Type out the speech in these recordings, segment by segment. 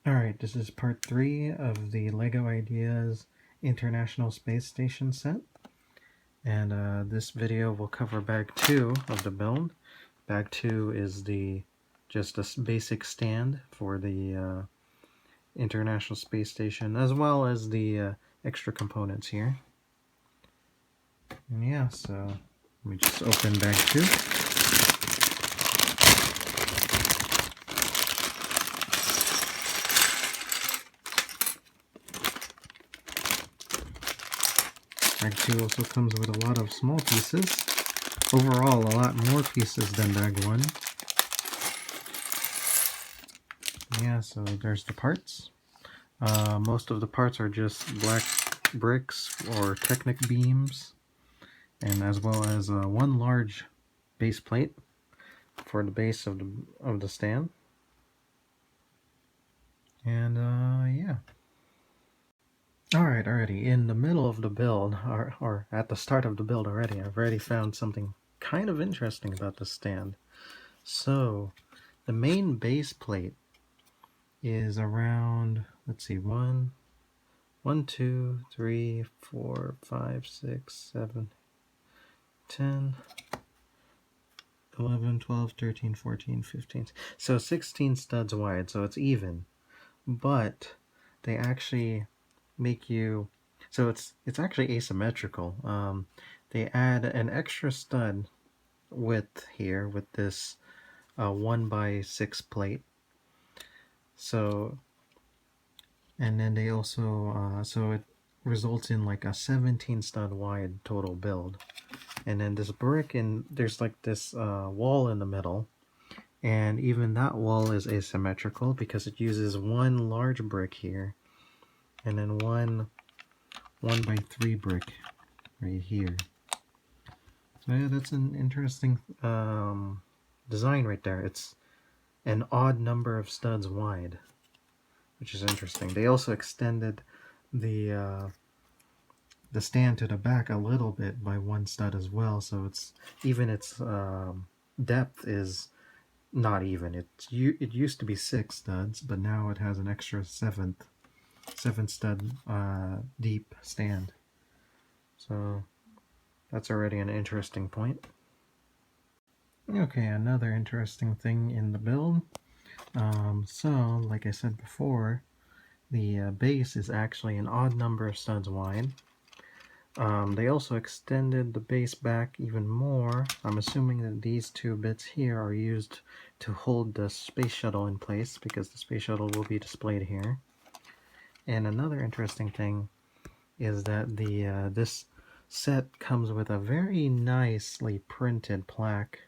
Alright, this is part 3 of the Lego Ideas International Space Station set. And this video will cover bag 2 of the build. Bag 2 is just a basic stand for the International Space Station, as well as the extra components here. And yeah, so let me just open bag 2. Bag 2 also comes with a lot of small pieces. Overall, a lot more pieces than bag 1. Yeah, so there's the parts. Most of the parts are just black bricks or Technic beams, and as well as one large base plate for the base of the stand. And yeah. Alright, already in the middle of the build, or at the start of the build already, I've already found something kind of interesting about the stand. So, the main base plate is around, let's see, 1, 2, 3, 4, 5, 6, 7, 10, 11, 12, 13, 14, 15. So 16 studs wide, so it's even. But they actually make you, so it's actually asymmetrical. They add an extra stud width here with this 1x6 plate. So, and then they also, so it results in like a 17 stud wide total build. And then this brick, and there's like this wall in the middle. And even that wall is asymmetrical because it uses one large brick here and then one 1x3 brick right here. So yeah, that's an interesting design right there. It's an odd number of studs wide, which is interesting. They also extended the stand to the back a little bit by one stud as well, so it's even its depth is not even. It used to be 6 studs, but now it has an extra 7 stud deep stand. So that's already an interesting point. Okay, another interesting thing in the build. So, like I said before, the base is actually an odd number of studs wide. They also extended the base back even more. I'm assuming that these 2 bits here are used to hold the space shuttle in place, because the space shuttle will be displayed here. And another interesting thing is that this set comes with a very nicely printed plaque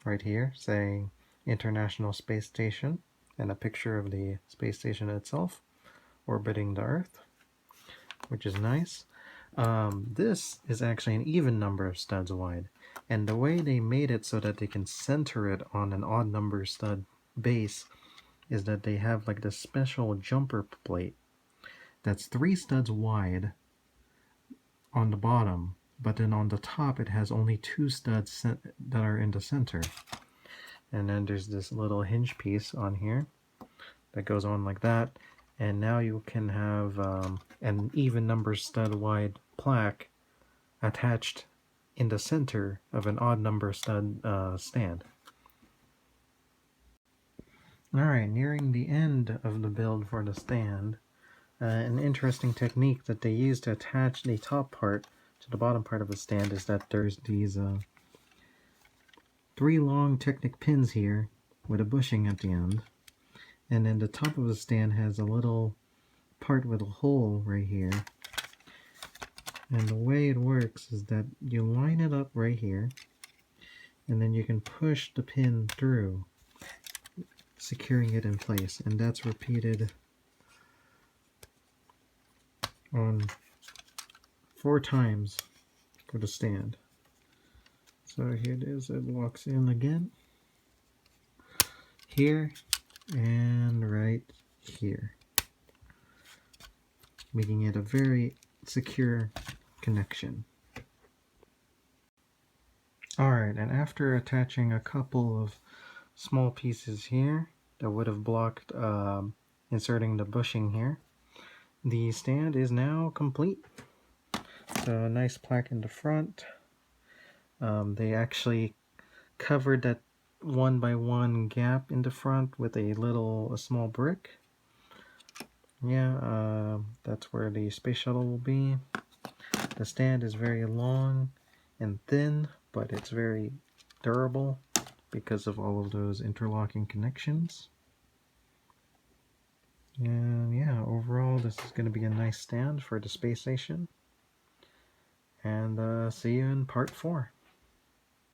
right here saying International Space Station, and a picture of the space station itself orbiting the Earth, which is nice. This is actually an even number of studs wide, and the way they made it so that they can center it on an odd number stud base is that they have like this special jumper plate that's 3 studs wide on the bottom, but then on the top it has only 2 studs that are in the center. And then there's this little hinge piece on here that goes on like that, and now you can have an even number stud wide plaque attached in the center of an odd number stud stand. Alright, nearing the end of the build for the stand, an interesting technique that they use to attach the top part to the bottom part of the stand is that there's these 3 long Technic pins here with a bushing at the end, and then the top of the stand has a little part with a hole right here. And the way it works is that you line it up right here, and then you can push the pin through, securing it in place, and that's repeated on 4 times for the stand. So here it is, it locks in again, here, and right here, making it a very secure connection. Alright, and after attaching a couple of small pieces here that would have blocked inserting the bushing here. The stand is now complete. So a nice plaque in the front. They actually covered that 1x1 gap in the front with a small brick. Yeah, that's where the space shuttle will be. The stand is very long and thin, but it's very durable because of all of those interlocking connections. And yeah, overall this is going to be a nice stand for the space station. And see you in part 4.